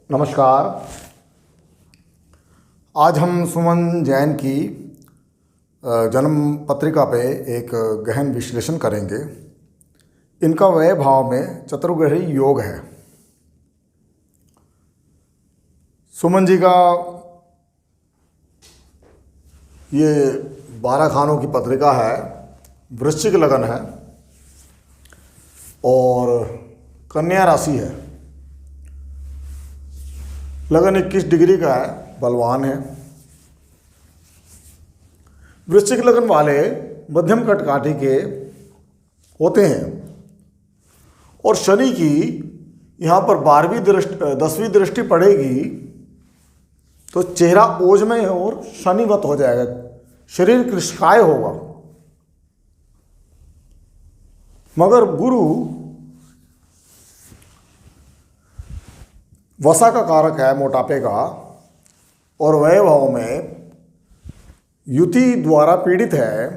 नमस्कार। आज हम सुमन जैन की जन्म पत्रिका पे एक गहन विश्लेषण करेंगे। इनका व्यय भाव में चतुर्ग्रही योग है। सुमन जी का ये 12 खानों की पत्रिका है, वृश्चिक लगन है और कन्या राशि है। लगन 21 डिग्री का है, बलवान है। वृश्चिक लगन वाले मध्यम कटकाठी के होते हैं और शनि की यहाँ पर 10वीं दृष्टि पड़ेगी तो चेहरा ओजमय और शनिवत हो जाएगा, शरीर कृशकाय होगा। मगर गुरु वसा का कारक है, मोटापे का, और व्यय भाव में युति द्वारा पीड़ित है,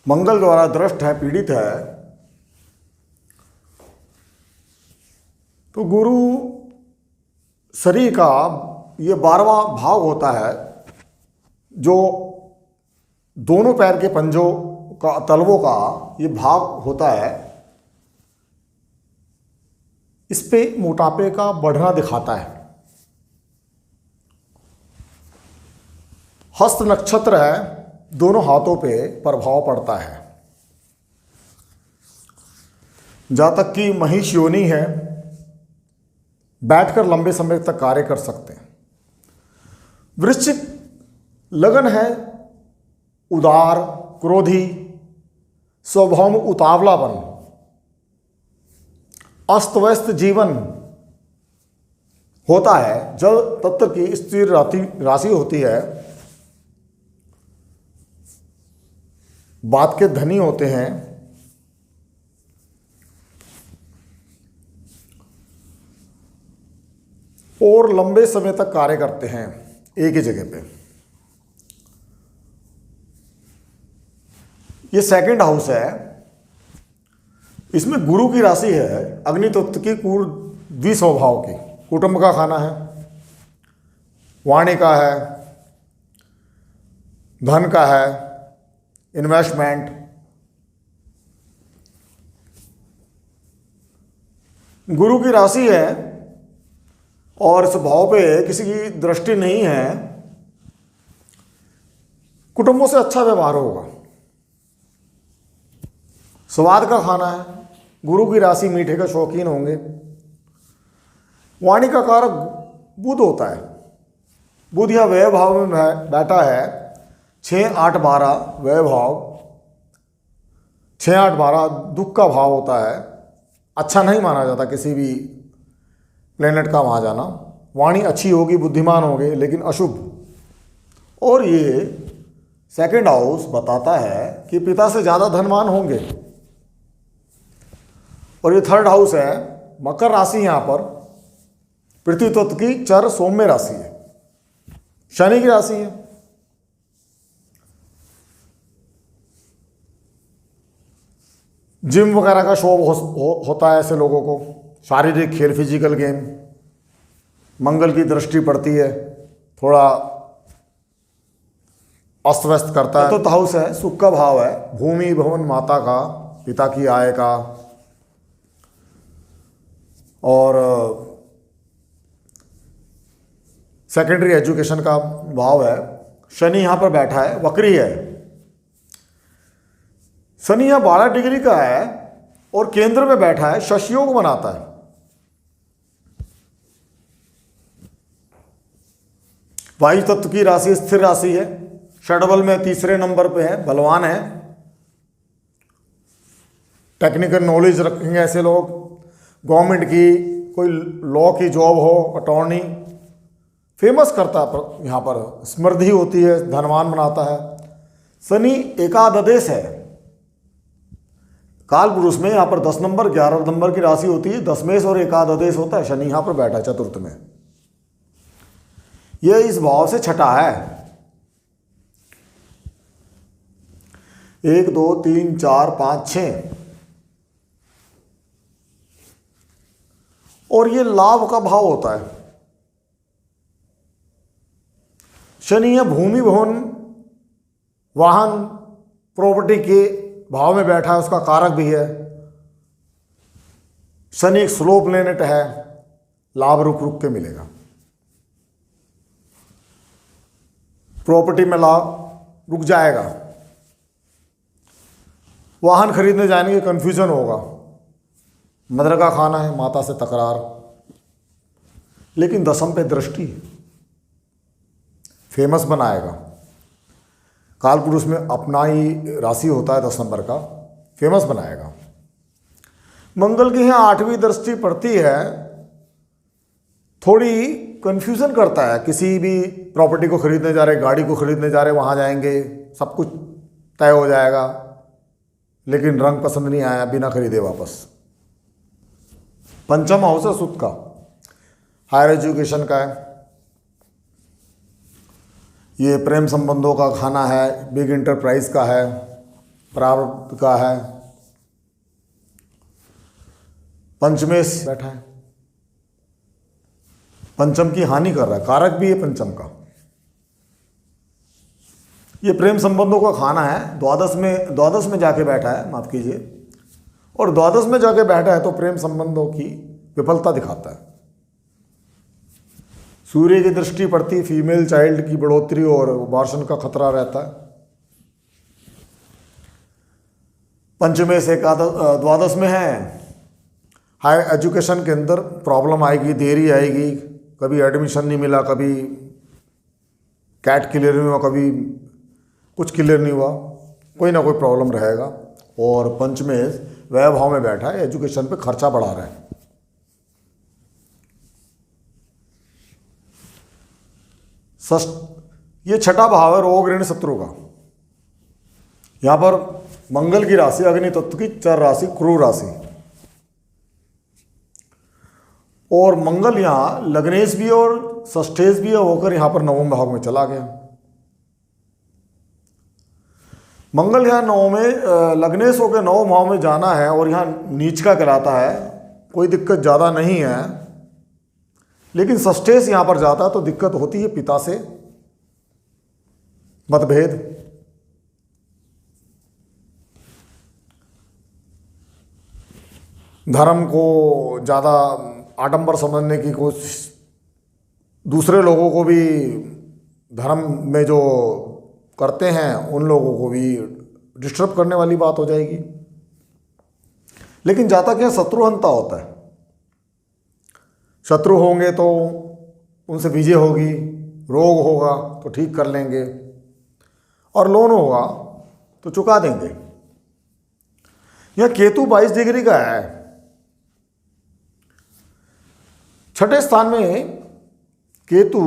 मंगल द्वारा दृष्ट है, पीड़ित है। तो गुरु शरीर का ये 12वां भाव होता है, जो दोनों पैर के पंजों का, तलवों का ये भाव होता है। इस पे मोटापे का बढ़ना दिखाता है। हस्त नक्षत्र है, दोनों हाथों पे प्रभाव पड़ता है। जातक की महिष योनि है, बैठकर लंबे समय तक कार्य कर सकते हैं। वृश्चिक लगन है, उदार, क्रोधी, स्वभाव में उतावलापन, अस्त व्यस्त जीवन होता है। जब तत्व की स्थिर राशि होती है, बात के धनी होते हैं, और लंबे समय तक कार्य करते हैं एक ही जगह पे। ये सेकंड हाउस है, इसमें गुरु की राशि है, अग्नि तत्व की, द्विस्वभाव की, कुटुंब का खाना है, वाणी का है, धन का है, इन्वेस्टमेंट। गुरु की राशि है और इस भाव पे किसी की दृष्टि नहीं है, कुटुंबों से अच्छा व्यवहार होगा। स्वाद का खाना है, गुरु की राशि, मीठे का शौकीन होंगे। वाणी का कारक बुध होता है। बुध या व्यय भाव में बैठा है, 6, 8, 12 व्यय भाव। 6, 8, 12 दुख का भाव होता है, अच्छा नहीं माना जाता किसी भी प्लेनेट का वहाँ जाना। वाणी अच्छी होगी, बुद्धिमान होंगे, लेकिन अशुभ। और ये सेकंड हाउस बताता है कि पिता से ज़्यादा धनवान होंगे। और ये थर्ड हाउस है, मकर राशि, यहाँ पर पृथ्वी तत्व की चर सौम्य राशि है, शनि की राशि है। जिम वगैरह का शौक होता है ऐसे लोगों को, शारीरिक खेल, फिजिकल गेम। मंगल की दृष्टि पड़ती है, थोड़ा अस्त व्यस्त करता है। तो हाउस है, सुख का भाव है, भूमि, भवन, माता का, पिता की आय का, और सेकेंडरी एजुकेशन का भाव है। शनि यहाँ पर बैठा है, वक्री है। शनि यहाँ 12 डिग्री का है और केंद्र में बैठा है, शश योग बनाता है। वायु तत्व की राशि स्थिर राशि है, षडबल में तीसरे नंबर पे है, बलवान है। टेक्निकल नॉलेज रखेंगे ऐसे लोग। गवर्नमेंट की कोई लॉ की जॉब हो, अटॉर्नी, फेमस करता है यहाँ पर, समृद्धि होती है, धनवान बनाता है। शनि एकाददेश है, काल पुरुष में यहाँ पर 10 नंबर 11 नंबर की राशि होती है, दशमेश और एकाददेश होता है। शनि यहाँ पर बैठा है चतुर्थ में, यह इस भाव से छठा है। 1, 2, 3, 4, 5, 6 और ये लाभ का भाव होता है। शनि है भूमि भवन वाहन प्रॉपर्टी के भाव में बैठा है, उसका कारक भी है। शनि एक स्लो प्लेनेट है, लाभ रुक रुक के मिलेगा। प्रॉपर्टी में लाभ रुक जाएगा, वाहन खरीदने जाएंगे कंफ्यूजन होगा, मदरका खाना है, माता से तकरार। लेकिन दसम पे दृष्टि फेमस बनाएगा। कालपुरुष में अपना ही राशि होता है 10 नंबर का, फेमस बनाएगा। मंगल की यहाँ 8वीं दृष्टि पड़ती है, थोड़ी कंफ्यूजन करता है। किसी भी प्रॉपर्टी को खरीदने जा रहे, गाड़ी को खरीदने जा रहे, वहाँ जाएंगे, सब कुछ तय हो जाएगा, लेकिन रंग पसंद नहीं आया, बिना खरीदे वापस। पंचम हाउस है सुद का, हायर एजुकेशन का है, ये प्रेम संबंधों का खाना है, बिग इंटरप्राइज का है, प्रारब्ध का है। पंचमेश बैठा है, पंचम की हानि कर रहा है, कारक भी है पंचम का। ये प्रेम संबंधों का खाना है, द्वादश में जाके बैठा है, माफ कीजिए, और द्वादश में जाके बैठा है तो प्रेम संबंधों की विफलता दिखाता है। सूर्य की दृष्टि पड़ती, फीमेल चाइल्ड की बढ़ोतरी और अबॉर्शन का खतरा रहता है। पंचमेश द्वादश में है, हायर एजुकेशन के अंदर प्रॉब्लम आएगी, देरी आएगी, कभी एडमिशन नहीं मिला, कभी कैट क्लियर नहीं हुआ, कभी कुछ क्लियर नहीं हुआ, कोई ना कोई प्रॉब्लम रहेगा। और पंचमेश वैभाव में बैठा है, एजुकेशन पे खर्चा बढ़ा रहा है। ये छठा भाव है रोग ऋण शत्रु का। यहां पर मंगल की राशि अग्नि तत्व की चर राशि क्रूर राशि, और मंगल यहां लग्नेश भी और षष्ठेश भी होकर यहां पर नवम भाव में चला गया। मंगल यहां नौ में लग्नेश होकर नवम भाव में जाना है और यहां नीच का कहलाता है, कोई दिक्कत ज़्यादा नहीं है। लेकिन षष्ठेश यहां पर जाता है तो दिक्कत होती है, पिता से मतभेद, धर्म को ज़्यादा आडंबर समझने की कोशिश, दूसरे लोगों को भी धर्म में जो करते हैं उन लोगों को भी डिस्टर्ब करने वाली बात हो जाएगी। लेकिन जाता क्या शत्रुहंता होता है, शत्रु होंगे तो उनसे विजय होगी, रोग होगा तो ठीक कर लेंगे, और लोन होगा तो चुका देंगे। यह केतु 22 डिग्री का है, छठे स्थान में केतु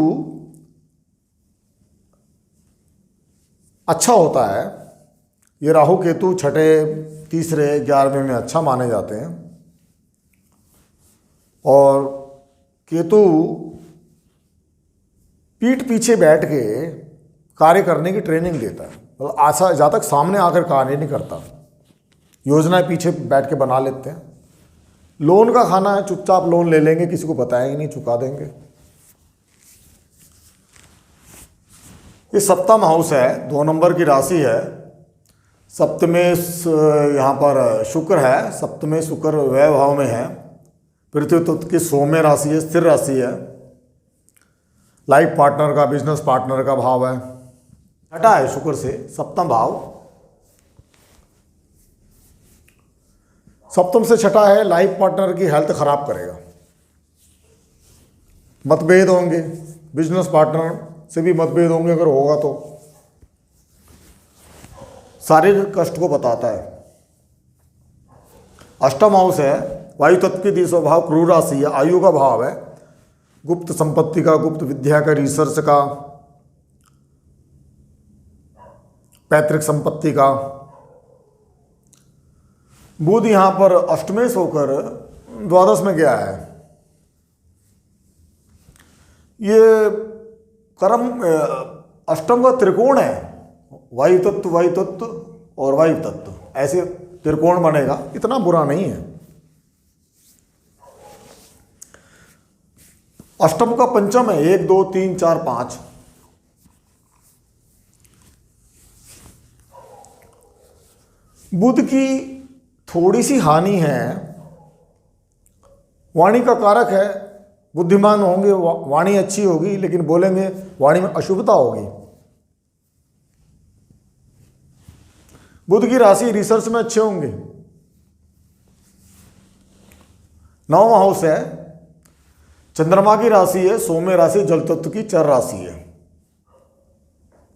अच्छा होता है। ये राहु केतु छठे, तीसरे, 11वें में अच्छा माने जाते हैं। और केतु पीठ पीछे बैठ के कार्य करने की ट्रेनिंग देता है, मतलब आशा जहाँ तक सामने आकर कार्य नहीं करता, योजनाएं पीछे बैठ के बना लेते हैं। लोन का खाना है, चुपचाप लोन ले लेंगे, किसी को बताएंगे नहीं, चुका देंगे। ये सप्तम हाउस है, 2 नंबर की राशि है। सप्तमेश यहाँ पर शुक्र है, सप्तमेश शुक्र वैभाव में है, पृथ्वी तत्व की सौम्य राशि है, स्थिर राशि है, लाइफ पार्टनर का, बिजनेस पार्टनर का भाव है, हटा है शुक्र से सप्तम भाव। सप्तम से छठा है, लाइफ पार्टनर की हेल्थ खराब करेगा, मतभेद होंगे, बिजनेस पार्टनर से भी मतभेद होंगे, अगर होगा तो शारीरिक कष्ट को बताता है। अष्टम हाउस है, वायु तत्व की 30वां भाव, क्रूर राशि है, आयु का भाव है, गुप्त संपत्ति का, गुप्त विद्या का, रिसर्च का, पैतृक संपत्ति का। बुध यहां पर अष्टमेश होकर द्वादश में गया है। ये कर्म अष्टम का त्रिकोण है, वायु तत्व और वायु तत्व, ऐसे त्रिकोण बनेगा, इतना बुरा नहीं है। अष्टम का पंचम है, 1 2 3 4 5। बुध की थोड़ी सी हानि है, वाणी का कारक है, बुद्धिमान होंगे, वाणी अच्छी होगी, लेकिन बोलेंगे वाणी में अशुभता होगी। बुध की राशि रिसर्च में अच्छे होंगे। 9वां हाउस है, चंद्रमा की राशि है, सौम्य राशि, जल तत्व की चर राशि है।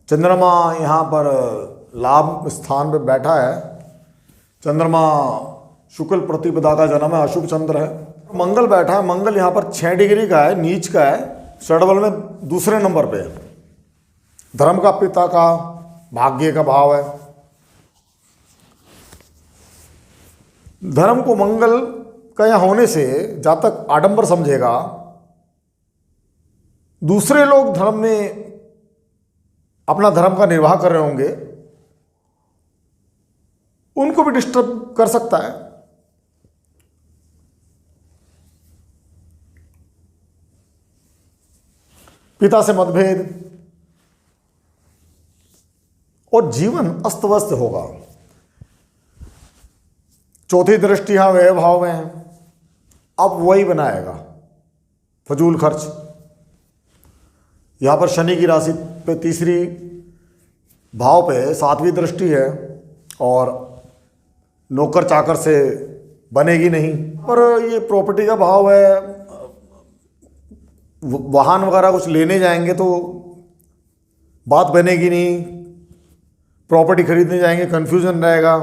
चंद्रमा यहाँ पर लाभ स्थान पर बैठा है। चंद्रमा शुक्ल प्रतिपदा का जन्म है, अशुभ चंद्र है। मंगल बैठा है, मंगल यहाँ पर 6 डिग्री का है, नीच का है, षडबल में दूसरे नंबर पे है। धर्म का पिता का, भाग्य का भाव है। धर्म को मंगल का यहाँ होने से जातक आडंबर समझेगा, दूसरे लोग धर्म में अपना धर्म का निर्वाह कर रहे होंगे, उनको भी डिस्टर्ब कर सकता है। पिता से मतभेद और जीवन अस्त व्यस्त होगा। चौथी दृष्टि यहां व्यय भाव में है, अब वही बनाएगा फजूल खर्च। यहां पर शनि की राशि पे तीसरी भाव पे 7वीं दृष्टि है और नौकर चाकर से बनेगी नहीं। पर ये प्रॉपर्टी का भाव है, वाहन वगैरह कुछ लेने जाएंगे तो बात बनेगी नहीं, प्रॉपर्टी खरीदने जाएंगे कन्फ्यूजन रहेगा।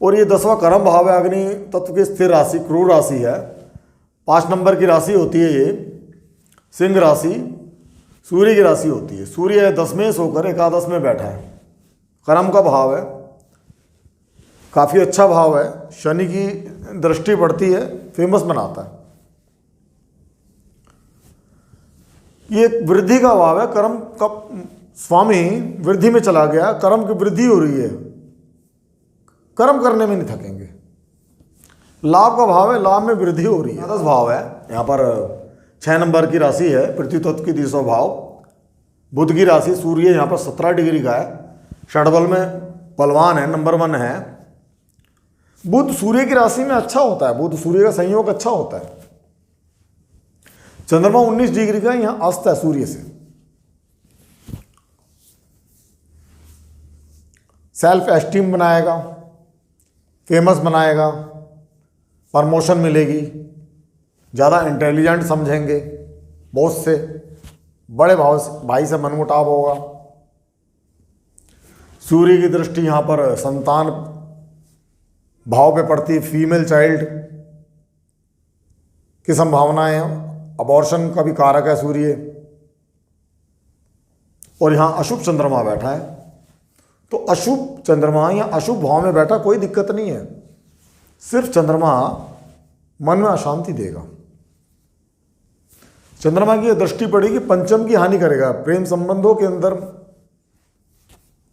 और ये 10वां कर्म भाव है, अग्नि तत्व की स्थिर राशि, क्रूर राशि है, 5 नंबर की राशि होती है। ये सिंह राशि सूर्य की राशि होती है। सूर्य 10वें से होकर एकादश में बैठा है, कर्म का भाव है, काफ़ी अच्छा भाव है। शनि की दृष्टि पड़ती है, फेमस बनाता है। ये वृद्धि का भाव है, कर्म का स्वामी वृद्धि में चला गया, कर्म की वृद्धि हो रही है, कर्म करने में नहीं थकेंगे। लाभ का भाव है, लाभ में वृद्धि हो रही है। 10 भाव है, यहाँ पर 6 नंबर की राशि है, पृथ्वी तत्व की 30वां भाव। बुध की राशि सूर्य यहाँ पर 17 डिग्री का है, षडबल में बलवान है, नंबर 1 है। बुध सूर्य की राशि में अच्छा होता है, बुध सूर्य का संयोग अच्छा होता है। चंद्रमा 19 डिग्री का यहाँ अस्त है सूर्य से। सेल्फ एस्टीम बनाएगा, फेमस बनाएगा, प्रमोशन मिलेगी, ज़्यादा इंटेलिजेंट समझेंगे, बॉस से, बड़े भाई से मनमुटाव होगा। सूर्य की दृष्टि यहाँ पर संतान भाव पे पड़ती है, फीमेल चाइल्ड की संभावनाएं हैं, अबॉर्शन का भी कारक है सूर्य। और यहाँ अशुभ चंद्रमा बैठा है, तो अशुभ चंद्रमा या अशुभ भाव में बैठा कोई दिक्कत नहीं है, सिर्फ चंद्रमा मन में अशांति देगा। चंद्रमा की दृष्टि पड़ेगी, पंचम की हानि करेगा, प्रेम संबंधों के अंदर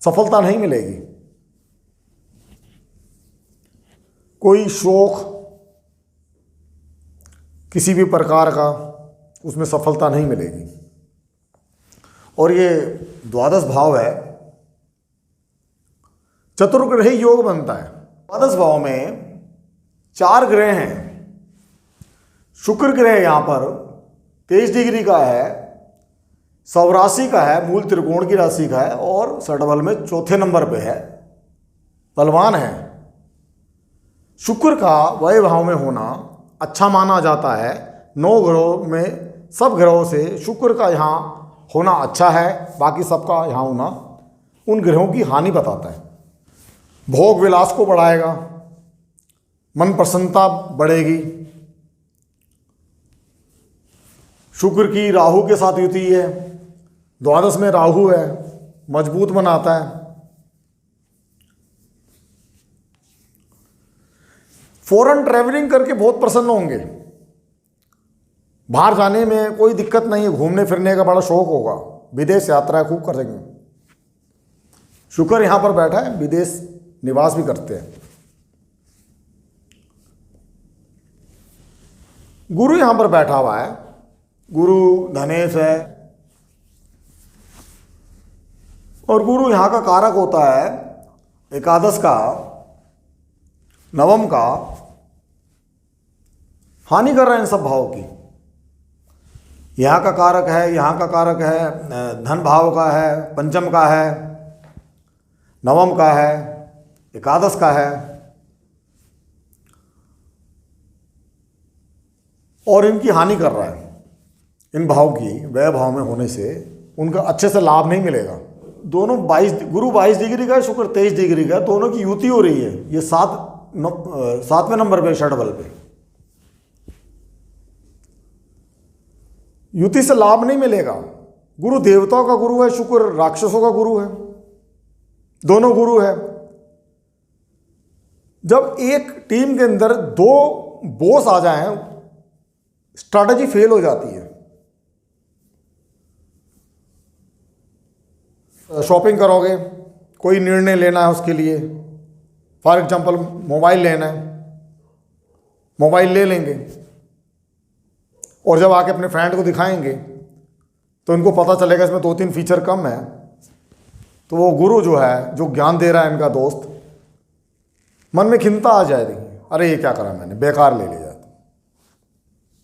सफलता नहीं मिलेगी, कोई शौक किसी भी प्रकार का उसमें सफलता नहीं मिलेगी। और ये द्वादश भाव है, चतुर्ग्रही योग बनता है। द्वादश भाव में 4 ग्रह हैं। शुक्र ग्रह यहाँ पर 23 डिग्री का है, सौराशि का है, मूल त्रिकोण की राशि का है और षडबल में 4थे नंबर पे है, बलवान है। शुक्र का वह भाव में होना अच्छा माना जाता है। 9 ग्रहों में सब ग्रहों से शुक्र का यहाँ होना अच्छा है, बाकी सबका यहाँ होना उन ग्रहों की हानि बताता है। भोग विलास को बढ़ाएगा, मन प्रसन्नता बढ़ेगी। शुक्र की राहु के साथ युति है, द्वादश में राहु है, मजबूत बनाता है। फॉरेन ट्रैवलिंग करके बहुत प्रसन्न होंगे, बाहर जाने में कोई दिक्कत नहीं है, घूमने फिरने का बड़ा शौक होगा, विदेश यात्रा खूब करेंगे। शुक्र यहाँ पर बैठा है, विदेश निवास भी करते हैं। गुरु यहाँ पर बैठा हुआ है, गुरु धनेश है, और गुरु यहाँ का कारक होता है एकादश का, नवम का, हानि कर रहे हैं इन सब भाव की। यहाँ का कारक है, यहाँ का कारक है, धन भाव का है, पंचम का है, नवम का है, एकादश का है, और इनकी हानि कर रहा है। इन भाव की व्यय भाव में होने से उनका अच्छे से लाभ नहीं मिलेगा। दोनों 22, गुरु 22 डिग्री का है, शुक्र 23 डिग्री का है, दोनों की युति हो रही है। ये 7वें नंबर पे षडबल पे युति से लाभ नहीं मिलेगा। गुरु देवताओं का गुरु है, शुक्र राक्षसों का गुरु है, दोनों गुरु है। जब एक टीम के अंदर 2 बॉस आ जाएं, स्ट्रैटेजी फेल हो जाती है। शॉपिंग करोगे, कोई निर्णय लेना है उसके लिए, फॉर एग्जांपल मोबाइल लेना है, मोबाइल ले लेंगे, और जब आके अपने फ्रेंड को दिखाएंगे तो इनको पता चलेगा इसमें 2-3 फीचर कम है, तो वो गुरु जो है, जो ज्ञान दे रहा है इनका दोस्त, मन में खिन्नता आ जाएगी, अरे ये क्या करा मैंने, बेकार ले लिया।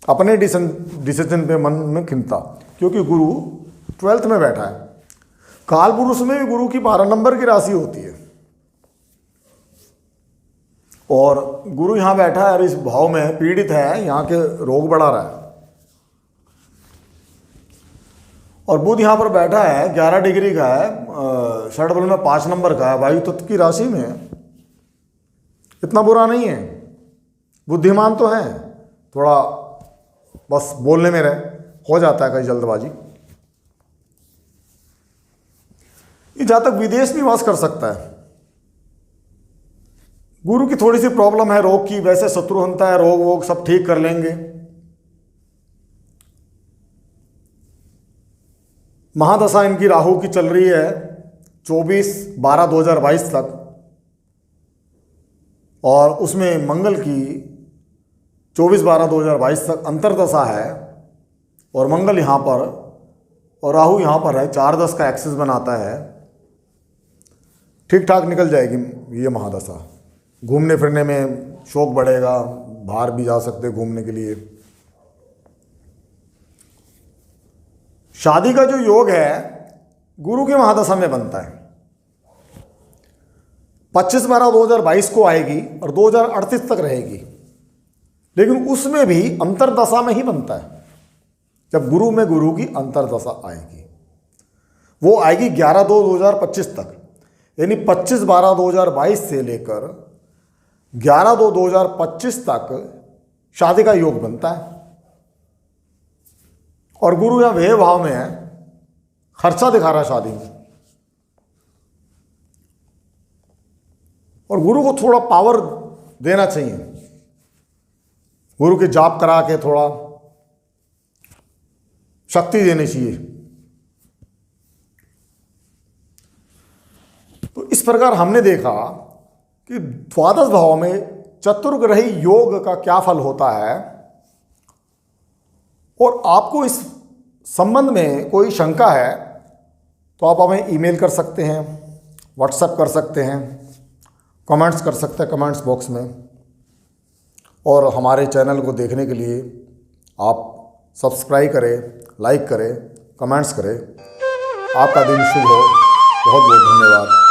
अपने डिसीजन पे मन में खिन्नता, क्योंकि गुरु 12th में बैठा है। काल पुरुष में भी गुरु की 12 नंबर की राशि होती है, और गुरु यहाँ बैठा है और इस भाव में पीड़ित है, यहाँ के रोग बढ़ा रहा है। और बुध यहाँ पर बैठा है, 11 डिग्री का है, षडबल में 5 नंबर का है, वायु तत्व की राशि में। इतना बुरा नहीं है, बुद्धिमान तो है, थोड़ा बस बोलने में हो जाता है कहीं जल्दबाजी। ये जहां तक विदेश निवास कर सकता है। गुरु की थोड़ी सी प्रॉब्लम है रोग की, वैसे शत्रुहंता है, रोग वोग सब ठीक कर लेंगे। महादशा इनकी राहु की चल रही है 24/12/2022 तक, और उसमें मंगल की 24/12/2022 तक अंतरदशा है, और मंगल यहाँ पर और राहु यहाँ पर है, 4-10 का एक्सिस बनाता है। ठीक ठाक निकल जाएगी ये महादशा। घूमने फिरने में शौक बढ़ेगा, बाहर भी जा सकते घूमने के लिए। शादी का जो योग है गुरु की महादशा में बनता है, 25/12/2022 को आएगी और 2038 तक रहेगी, लेकिन उसमें भी अंतरदशा में ही बनता है। जब गुरु में गुरु की अंतरदशा आएगी, वो आएगी 11/2/2025 तक, यानी 25/12/2022 से लेकर 11/2/2025 तक शादी का योग बनता है। और गुरु यहाँ व्यय भाव में है, खर्चा दिखा रहा है शादी में। और गुरु को थोड़ा पावर देना चाहिए, गुरु के जाप करा के थोड़ा शक्ति देनी चाहिए। तो इस प्रकार हमने देखा कि द्वादश भाव में चतुर्ग्रही योग का क्या फल होता है। और आपको इस संबंध में कोई शंका है तो आप हमें ईमेल कर सकते हैं, व्हाट्सएप कर सकते हैं, कमेंट्स कर सकते हैं कमेंट्स बॉक्स में। और हमारे चैनल को देखने के लिए आप सब्सक्राइब करें, लाइक करें, कमेंट्स करें। आपका दिन शुभ हो। बहुत बहुत धन्यवाद।